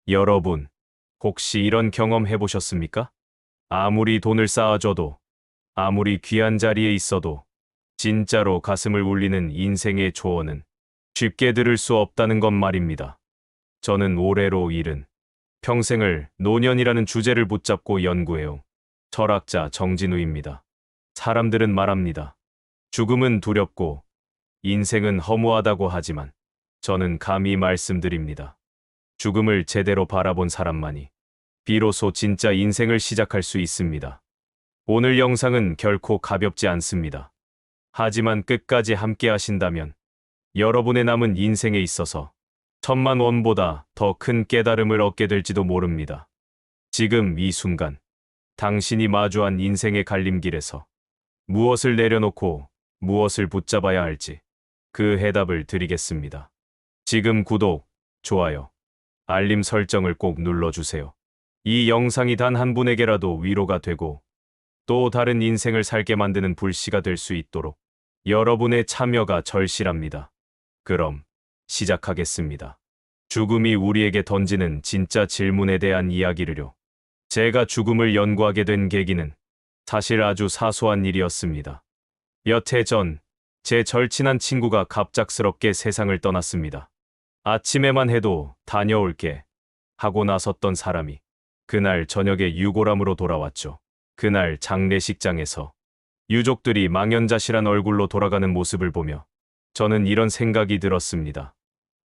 여러분, 혹시 이런 경험 해보셨습니까? 아무리 돈을 쌓아줘도, 아무리 귀한 자리에 있어도, 진짜로 가슴을 울리는 인생의 조언은 쉽게 들을 수 없다는 것 말입니다. 저는 올해로 일은 평생을 노년이라는 주제를 붙잡고 연구해요. 철학자 정진우입니다. 사람들은 말합니다. 죽음은 두렵고 인생은 허무하다고 하지만 저는 감히 말씀드립니다. 죽음을 제대로 바라본 사람만이 비로소 진짜 인생을 시작할 수 있습니다. 오늘 영상은 결코 가볍지 않습니다. 하지만 끝까지 함께 하신다면 여러분의 남은 인생에 있어서 천만 원보다 더 큰 깨달음을 얻게 될지도 모릅니다. 지금 이 순간, 당신이 마주한 인생의 갈림길에서 무엇을 내려놓고 무엇을 붙잡아야 할지 그 해답을 드리겠습니다. 지금 구독, 좋아요, 알림 설정을 꼭 눌러주세요. 이 영상이 단 한 분에게라도 위로가 되고 또 다른 인생을 살게 만드는 불씨가 될 수 있도록 여러분의 참여가 절실합니다. 그럼 시작하겠습니다. 죽음이 우리에게 던지는 진짜 질문에 대한 이야기를요. 제가 죽음을 연구하게 된 계기는 사실 아주 사소한 일이었습니다. 몇 해 전, 제 절친한 친구가 갑작스럽게 세상을 떠났습니다. 아침에만 해도 다녀올게 하고 나섰던 사람이 그날 저녁에 유골함으로 돌아왔죠. 그날 장례식장에서 유족들이 망연자실한 얼굴로 돌아가는 모습을 보며 저는 이런 생각이 들었습니다.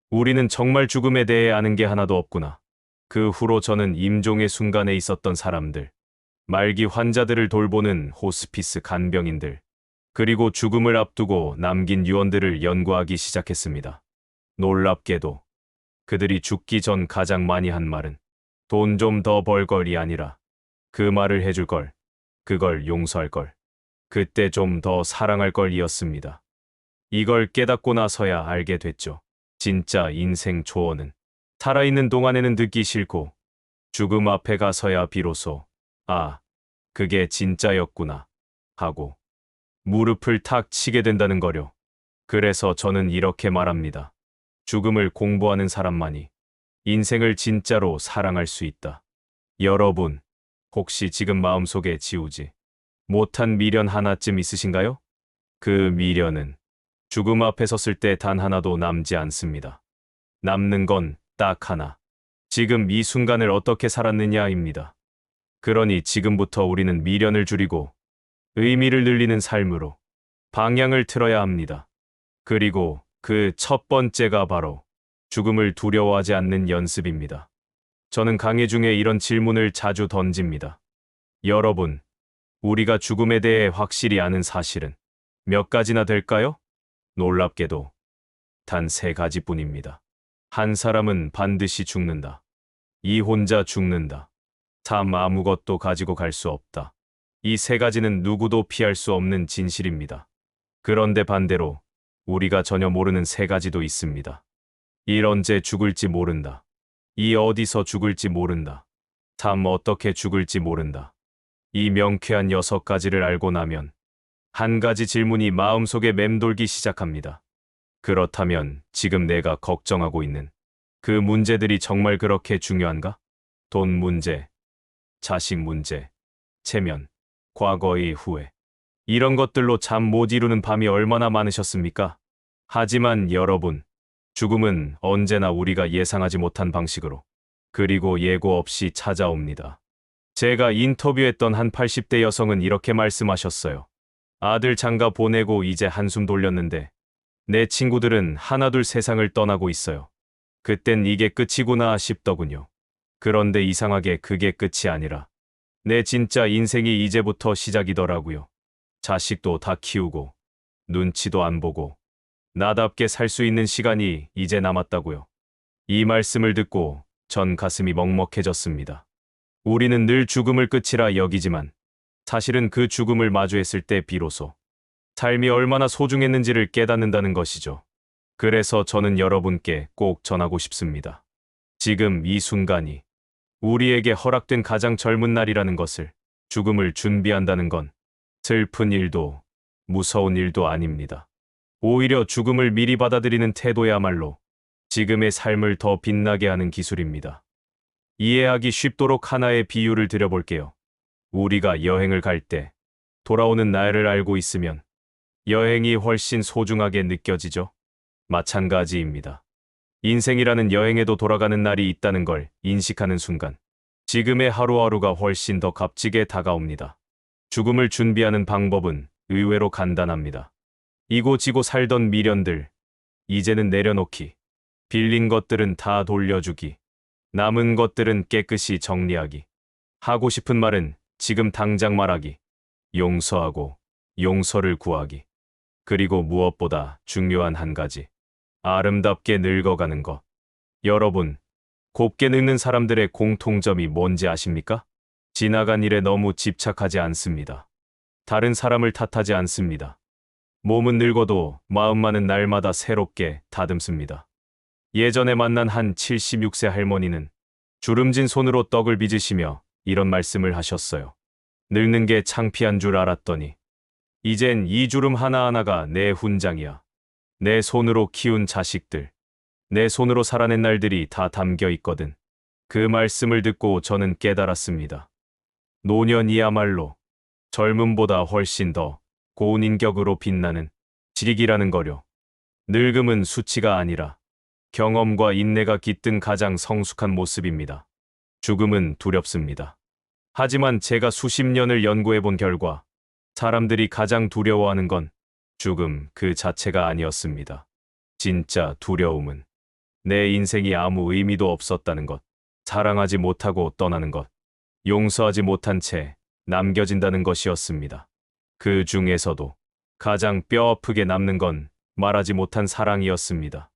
우리는 정말 죽음에 대해 아는 게 하나도 없구나. 그 후로 저는 임종의 순간에 있었던 사람들, 말기 환자들을 돌보는 호스피스 간병인들, 그리고 죽음을 앞두고 남긴 유언들을 연구하기 시작했습니다. 놀랍게도 그들이 죽기 전 가장 많이 한 말은 돈 좀 더 벌 걸이 아니라 그 말을 해줄 걸, 그걸 용서할 걸, 그때 좀 더 사랑할 걸이었습니다. 이걸 깨닫고 나서야 알게 됐죠. 진짜 인생 조언은 살아있는 동안에는 듣기 싫고 죽음 앞에 가서야 비로소 아, 그게 진짜였구나 하고 무릎을 탁 치게 된다는 거려. 그래서 저는 이렇게 말합니다. 죽음을 공부하는 사람만이 인생을 진짜로 사랑할 수 있다. 여러분, 혹시 지금 마음속에 지우지 못한 미련 하나쯤 있으신가요? 그 미련은 죽음 앞에 섰을 때 단 하나도 남지 않습니다. 남는 건 딱 하나. 지금 이 순간을 어떻게 살았느냐입니다. 그러니 지금부터 우리는 미련을 줄이고 의미를 늘리는 삶으로 방향을 틀어야 합니다. 그리고 그 첫 번째가 바로 죽음을 두려워하지 않는 연습입니다. 저는 강의 중에 이런 질문을 자주 던집니다. 여러분, 우리가 죽음에 대해 확실히 아는 사실은 몇 가지나 될까요? 놀랍게도 단 3가지뿐입니다. 한 사람은 반드시 죽는다. 이 혼자 죽는다. 삶 아무것도 가지고 갈 수 없다. 이 3가지는 누구도 피할 수 없는 진실입니다. 그런데 반대로 우리가 전혀 모르는 3가지도 있습니다. 일 언제 죽을지 모른다. 이 어디서 죽을지 모른다. 삶 어떻게 죽을지 모른다. 이 명쾌한 6가지를 알고 나면 한 가지 질문이 마음속에 맴돌기 시작합니다. 그렇다면 지금 내가 걱정하고 있는 그 문제들이 정말 그렇게 중요한가? 돈 문제, 자식 문제, 체면, 과거의 후회. 이런 것들로 잠 못 이루는 밤이 얼마나 많으셨습니까? 하지만 여러분, 죽음은 언제나 우리가 예상하지 못한 방식으로 그리고 예고 없이 찾아옵니다. 제가 인터뷰했던 한 80대 여성은 이렇게 말씀하셨어요. 아들 장가 보내고 이제 한숨 돌렸는데 내 친구들은 하나둘 세상을 떠나고 있어요. 그땐 이게 끝이구나 싶더군요. 그런데 이상하게 그게 끝이 아니라 내 진짜 인생이 이제부터 시작이더라고요. 자식도 다 키우고 눈치도 안 보고 나답게 살 수 있는 시간이 이제 남았다고요. 이 말씀을 듣고 전 가슴이 먹먹해졌습니다. 우리는 늘 죽음을 끝이라 여기지만 사실은 그 죽음을 마주했을 때 비로소 삶이 얼마나 소중했는지를 깨닫는다는 것이죠. 그래서 저는 여러분께 꼭 전하고 싶습니다. 지금 이 순간이 우리에게 허락된 가장 젊은 날이라는 것을, 죽음을 준비한다는 건 슬픈 일도 무서운 일도 아닙니다. 오히려 죽음을 미리 받아들이는 태도야말로 지금의 삶을 더 빛나게 하는 기술입니다. 이해하기 쉽도록 하나의 비유를 드려볼게요. 우리가 여행을 갈 때 돌아오는 날을 알고 있으면 여행이 훨씬 소중하게 느껴지죠. 마찬가지입니다. 인생이라는 여행에도 돌아가는 날이 있다는 걸 인식하는 순간, 지금의 하루하루가 훨씬 더 값지게 다가옵니다. 죽음을 준비하는 방법은 의외로 간단합니다. 이고지고 살던 미련들, 이제는 내려놓기. 빌린 것들은 다 돌려주기. 남은 것들은 깨끗이 정리하기. 하고 싶은 말은 지금 당장 말하기. 용서하고 용서를 구하기. 그리고 무엇보다 중요한 한 가지. 아름답게 늙어가는 것. 여러분, 곱게 늙는 사람들의 공통점이 뭔지 아십니까? 지나간 일에 너무 집착하지 않습니다. 다른 사람을 탓하지 않습니다. 몸은 늙어도 마음만은 날마다 새롭게 다듬습니다. 예전에 만난 한 76세 할머니는 주름진 손으로 떡을 빚으시며 이런 말씀을 하셨어요. 늙는 게 창피한 줄 알았더니 이젠 이 주름 하나하나가 내 훈장이야. 내 손으로 키운 자식들, 내 손으로 살아낸 날들이 다 담겨 있거든. 그 말씀을 듣고 저는 깨달았습니다. 노년이야말로 젊음보다 훨씬 더 고운 인격으로 빛나는 지식이라는 거려. 늙음은 수치가 아니라 경험과 인내가 깃든 가장 성숙한 모습입니다. 죽음은 두렵습니다. 하지만 제가 수십 년을 연구해 본 결과 사람들이 가장 두려워하는 건 죽음 그 자체가 아니었습니다. 진짜 두려움은 내 인생이 아무 의미도 없었다는 것, 사랑하지 못하고 떠나는 것, 용서하지 못한 채 남겨진다는 것이었습니다. 그 중에서도 가장 뼈아프게 남는 건 말하지 못한 사랑이었습니다.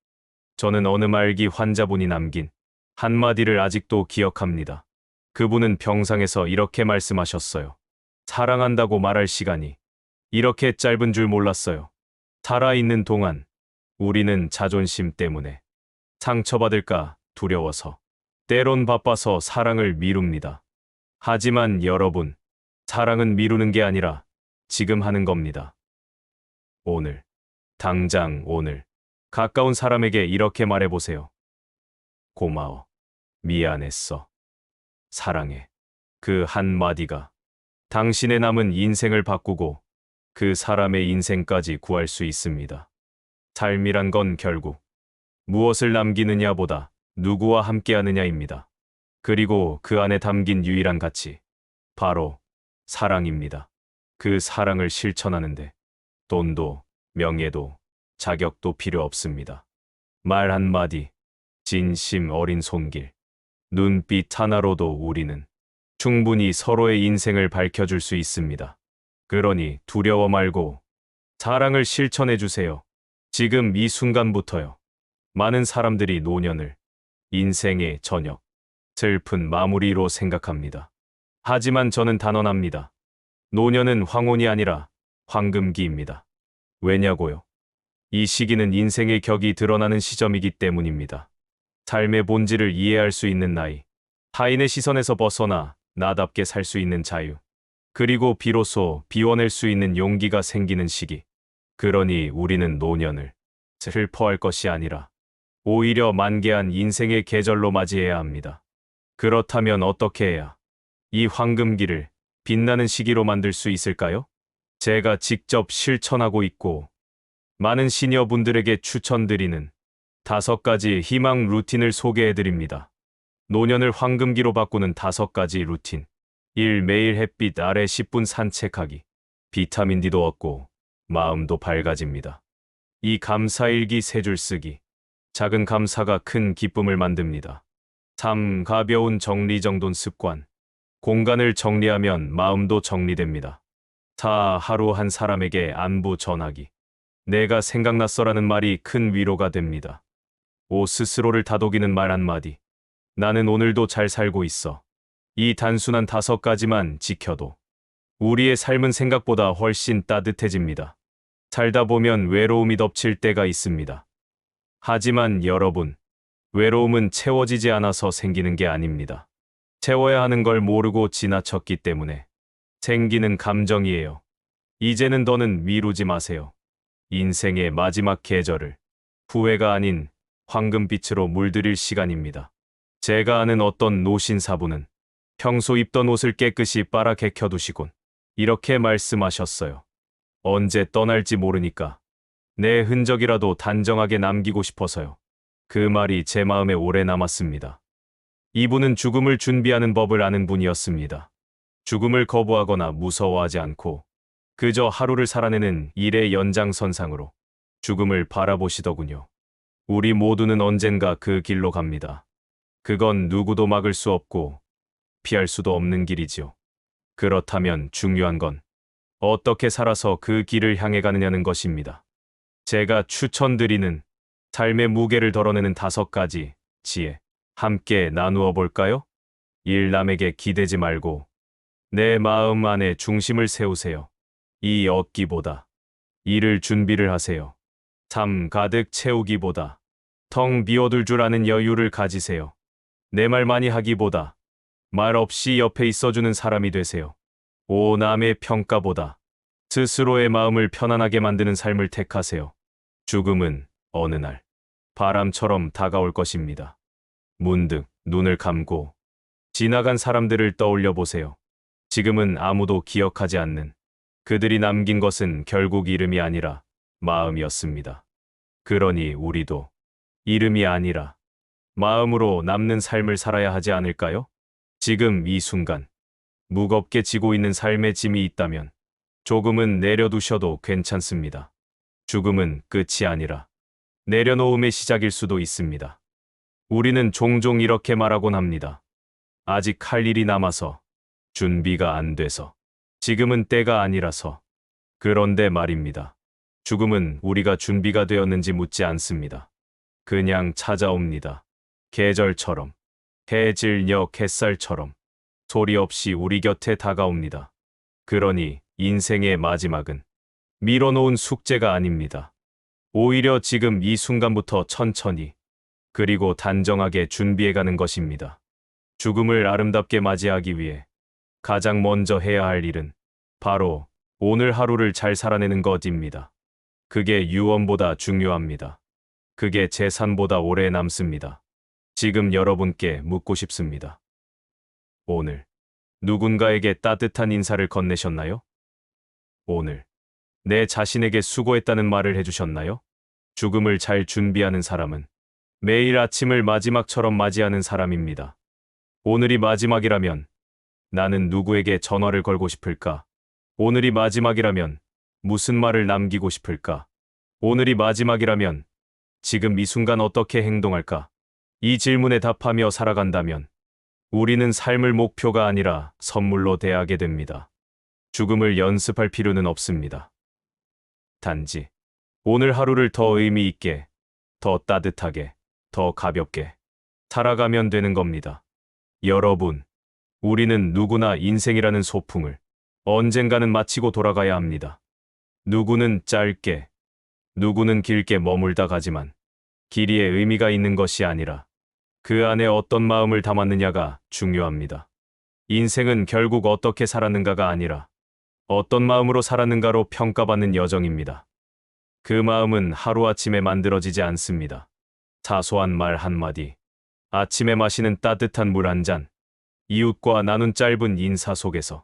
저는 어느 말기 환자분이 남긴 한마디를 아직도 기억합니다. 그분은 병상에서 이렇게 말씀하셨어요. 사랑한다고 말할 시간이 이렇게 짧은 줄 몰랐어요. 살아있는 동안 우리는 자존심 때문에 상처받을까 두려워서 때론 바빠서 사랑을 미룹니다. 하지만 여러분, 사랑은 미루는 게 아니라 지금 하는 겁니다. 오늘, 당장 오늘, 가까운 사람에게 이렇게 말해보세요. 고마워. 미안했어. 사랑해. 그 한마디가 당신의 남은 인생을 바꾸고 그 사람의 인생까지 구할 수 있습니다. 삶이란 건 결국 무엇을 남기느냐보다 누구와 함께하느냐입니다. 그리고 그 안에 담긴 유일한 가치, 바로 사랑입니다. 그 사랑을 실천하는데 돈도 명예도 자격도 필요 없습니다. 말 한마디, 진심 어린 손길, 눈빛 하나로도 우리는 충분히 서로의 인생을 밝혀줄 수 있습니다. 그러니 두려워 말고 사랑을 실천해 주세요. 지금 이 순간부터요. 많은 사람들이 노년을 인생의 저녁, 슬픈 마무리로 생각합니다. 하지만 저는 단언합니다. 노년은 황혼이 아니라 황금기입니다. 왜냐고요? 이 시기는 인생의 격이 드러나는 시점이기 때문입니다. 삶의 본질을 이해할 수 있는 나이, 타인의 시선에서 벗어나 나답게 살 수 있는 자유, 그리고 비로소 비워낼 수 있는 용기가 생기는 시기. 그러니 우리는 노년을 슬퍼할 것이 아니라 오히려 만개한 인생의 계절로 맞이해야 합니다. 그렇다면 어떻게 해야 이 황금기를 빛나는 시기로 만들 수 있을까요? 제가 직접 실천하고 있고 많은 시니어분들에게 추천드리는 5가지 희망 루틴을 소개해드립니다. 노년을 황금기로 바꾸는 5가지 루틴. 1. 매일 햇빛 아래 10분 산책하기. 비타민 D도 얻고 마음도 밝아집니다. 2. 감사일기 3줄 쓰기. 작은 감사가 큰 기쁨을 만듭니다. 3. 가벼운 정리정돈 습관. 공간을 정리하면 마음도 정리됩니다. 4. 하루 한 사람에게 안부 전하기. 내가 생각났어라는 말이 큰 위로가 됩니다. 5. 스스로를 다독이는 말 한마디. 나는 오늘도 잘 살고 있어. 이 단순한 5가지만 지켜도 우리의 삶은 생각보다 훨씬 따뜻해집니다. 살다 보면 외로움이 덮칠 때가 있습니다. 하지만 여러분, 외로움은 채워지지 않아서 생기는 게 아닙니다. 채워야 하는 걸 모르고 지나쳤기 때문에 생기는 감정이에요. 이제는 더는 미루지 마세요. 인생의 마지막 계절을 후회가 아닌 황금빛으로 물들일 시간입니다. 제가 아는 어떤 노신사부는 평소 입던 옷을 깨끗이 빨아 개켜두시곤 이렇게 말씀하셨어요. 언제 떠날지 모르니까 내 흔적이라도 단정하게 남기고 싶어서요. 그 말이 제 마음에 오래 남았습니다. 이분은 죽음을 준비하는 법을 아는 분이었습니다. 죽음을 거부하거나 무서워하지 않고 그저 하루를 살아내는 일의 연장선상으로 죽음을 바라보시더군요. 우리 모두는 언젠가 그 길로 갑니다. 그건 누구도 막을 수 없고 피할 수도 없는 길이지요. 그렇다면 중요한 건 어떻게 살아서 그 길을 향해 가느냐는 것입니다. 제가 추천드리는 삶의 무게를 덜어내는 5가지 지혜 함께 나누어 볼까요? 1. 남에게 기대지 말고 내 마음 안에 중심을 세우세요. 2. 얻기보다 1을 준비를 하세요. 3. 가득 채우기보다 텅 비워둘 줄 아는 여유를 가지세요. 내 말 많이 하기보다 말 없이 옆에 있어주는 사람이 되세요. 5. 남의 평가보다 스스로의 마음을 편안하게 만드는 삶을 택하세요. 죽음은 어느 날 바람처럼 다가올 것입니다. 문득 눈을 감고 지나간 사람들을 떠올려 보세요. 지금은 아무도 기억하지 않는 그들이 남긴 것은 결국 이름이 아니라 마음이었습니다. 그러니 우리도 이름이 아니라 마음으로 남는 삶을 살아야 하지 않을까요? 지금 이 순간 무겁게 지고 있는 삶의 짐이 있다면 조금은 내려두셔도 괜찮습니다. 죽음은 끝이 아니라 내려놓음의 시작일 수도 있습니다. 우리는 종종 이렇게 말하곤 합니다. 아직 할 일이 남아서, 준비가 안 돼서, 지금은 때가 아니라서. 그런데 말입니다. 죽음은 우리가 준비가 되었는지 묻지 않습니다. 그냥 찾아옵니다. 계절처럼, 해질녘 햇살처럼 소리 없이 우리 곁에 다가옵니다. 그러니 인생의 마지막은 미뤄놓은 숙제가 아닙니다. 오히려 지금 이 순간부터 천천히 그리고 단정하게 준비해가는 것입니다. 죽음을 아름답게 맞이하기 위해 가장 먼저 해야 할 일은 바로 오늘 하루를 잘 살아내는 것입니다. 그게 유언보다 중요합니다. 그게 재산보다 오래 남습니다. 지금 여러분께 묻고 싶습니다. 오늘 누군가에게 따뜻한 인사를 건네셨나요? 오늘 내 자신에게 수고했다는 말을 해주셨나요? 죽음을 잘 준비하는 사람은 매일 아침을 마지막처럼 맞이하는 사람입니다. 오늘이 마지막이라면 나는 누구에게 전화를 걸고 싶을까? 오늘이 마지막이라면 무슨 말을 남기고 싶을까? 오늘이 마지막이라면 지금 이 순간 어떻게 행동할까? 이 질문에 답하며 살아간다면 우리는 삶을 목표가 아니라 선물로 대하게 됩니다. 죽음을 연습할 필요는 없습니다. 단지 오늘 하루를 더 의미 있게, 더 따뜻하게, 더 가볍게 살아가면 되는 겁니다. 여러분, 우리는 누구나 인생이라는 소풍을 언젠가는 마치고 돌아가야 합니다. 누구는 짧게, 누구는 길게 머물다 가지만 길이에 의미가 있는 것이 아니라 그 안에 어떤 마음을 담았느냐가 중요합니다. 인생은 결국 어떻게 살았는가가 아니라 어떤 마음으로 살았는가로 평가받는 여정입니다. 그 마음은 하루아침에 만들어지지 않습니다. 사소한 말 한마디, 아침에 마시는 따뜻한 물 한 잔, 이웃과 나눈 짧은 인사 속에서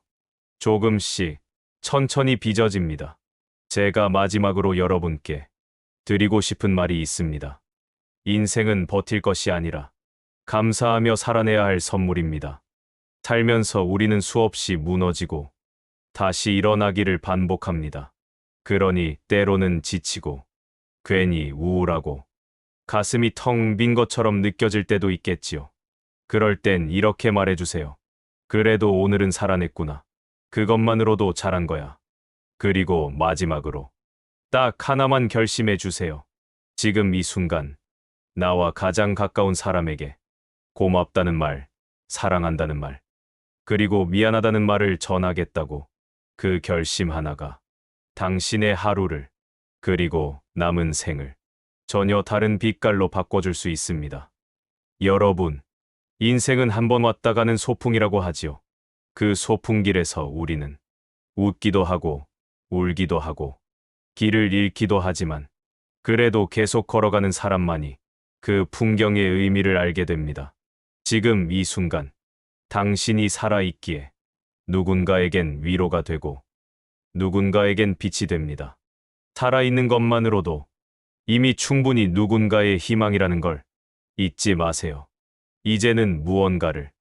조금씩 천천히 빚어집니다. 제가 마지막으로 여러분께 드리고 싶은 말이 있습니다. 인생은 버틸 것이 아니라 감사하며 살아내야 할 선물입니다. 살면서 우리는 수없이 무너지고 다시 일어나기를 반복합니다. 그러니 때로는 지치고 괜히 우울하고 가슴이 텅 빈 것처럼 느껴질 때도 있겠지요. 그럴 땐 이렇게 말해주세요. 그래도 오늘은 살아냈구나. 그것만으로도 잘한 거야. 그리고 마지막으로 딱 하나만 결심해 주세요. 지금 이 순간 나와 가장 가까운 사람에게 고맙다는 말, 사랑한다는 말, 그리고 미안하다는 말을 전하겠다고. 그 결심 하나가 당신의 하루를 그리고 남은 생을 전혀 다른 빛깔로 바꿔줄 수 있습니다. 여러분, 인생은 한 번 왔다 가는 소풍이라고 하지요. 그 소풍길에서 우리는 웃기도 하고 울기도 하고 길을 잃기도 하지만 그래도 계속 걸어가는 사람만이 그 풍경의 의미를 알게 됩니다. 지금 이 순간 당신이 살아있기에 누군가에겐 위로가 되고 누군가에겐 빛이 됩니다. 살아있는 것만으로도 이미 충분히 누군가의 희망이라는 걸 잊지 마세요. 이제는 무언가를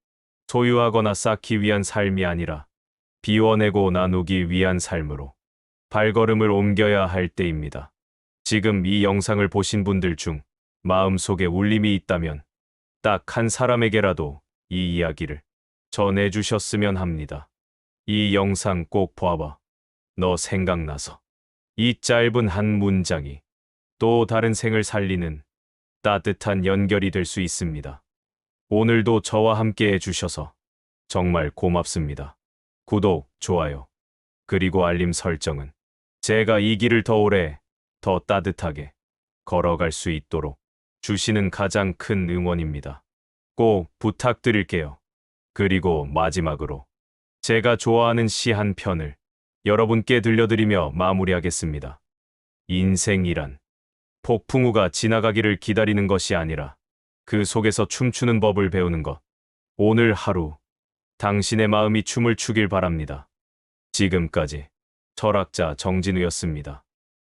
소유하거나 쌓기 위한 삶이 아니라 비워내고 나누기 위한 삶으로 발걸음을 옮겨야 할 때입니다. 지금 이 영상을 보신 분들 중 마음속에 울림이 있다면 딱 한 사람에게라도 이 이야기를 전해주셨으면 합니다. 이 영상 꼭 봐봐. 너 생각나서. 이 짧은 한 문장이 또 다른 생을 살리는 따뜻한 연결이 될 수 있습니다. 오늘도 저와 함께 해주셔서 정말 고맙습니다. 구독, 좋아요, 그리고 알림 설정은 제가 이 길을 더 오래, 더 따뜻하게 걸어갈 수 있도록 주시는 가장 큰 응원입니다. 꼭 부탁드릴게요. 그리고 마지막으로 제가 좋아하는 시 한 편을 여러분께 들려드리며 마무리하겠습니다. 인생이란 폭풍우가 지나가기를 기다리는 것이 아니라 그 속에서 춤추는 법을 배우는 것. 오늘 하루 당신의 마음이 춤을 추길 바랍니다. 지금까지 철학자 정진우였습니다.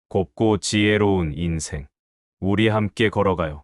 곱고 지혜로운 인생, 우리 함께 걸어가요.